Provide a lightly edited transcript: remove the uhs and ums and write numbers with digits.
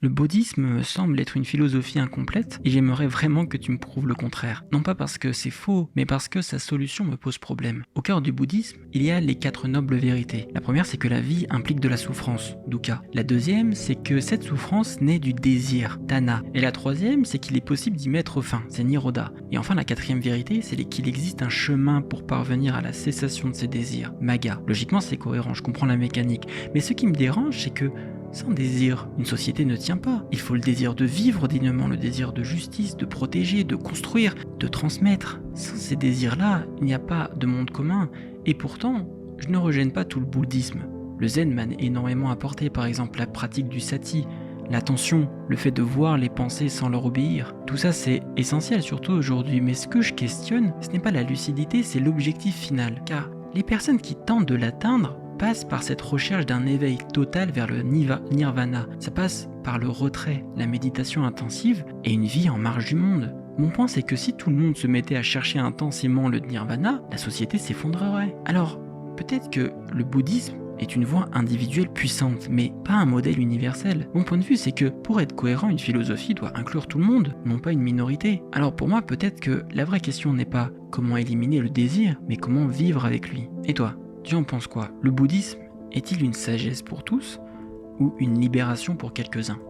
Le bouddhisme me semble être une philosophie incomplète et j'aimerais vraiment que tu me prouves le contraire. Non pas parce que c'est faux, mais parce que sa solution me pose problème. Au cœur du bouddhisme, il y a les 4 nobles vérités. La première, c'est que la vie implique de la souffrance, dukkha. La deuxième, c'est que cette souffrance naît du désir, tanha. Et la troisième, c'est qu'il est possible d'y mettre fin, c'est nirodha. Et enfin, la quatrième vérité, c'est qu'il existe un chemin pour parvenir à la cessation de ces désirs, magga. Logiquement, c'est cohérent, je comprends la mécanique. Mais ce qui me dérange, c'est que sans désir, une société ne tient pas. Il faut le désir de vivre dignement, le désir de justice, de protéger, de construire, de transmettre. Sans ces désirs-là, il n'y a pas de monde commun. Et pourtant, je ne rejette pas tout le bouddhisme. Le zen m'a énormément apporté, par exemple la pratique du sati, l'attention, le fait de voir les pensées sans leur obéir. Tout ça c'est essentiel, surtout aujourd'hui, mais ce que je questionne, ce n'est pas la lucidité, c'est l'objectif final. Car les personnes qui tentent de l'atteindre passe par cette recherche d'un éveil total vers le nirvana. Ça passe par le retrait, la méditation intensive et une vie en marge du monde. Mon point c'est que si tout le monde se mettait à chercher intensément le nirvana, la société s'effondrerait. Alors, peut-être que le bouddhisme est une voie individuelle puissante, mais pas un modèle universel. Mon point de vue, c'est que pour être cohérent, une philosophie doit inclure tout le monde, non pas une minorité. Alors pour moi, peut-être que la vraie question n'est pas comment éliminer le désir, mais comment vivre avec lui. Et toi ? Tu en penses quoi? Le bouddhisme est-il une sagesse pour tous ou une libération pour quelques-uns?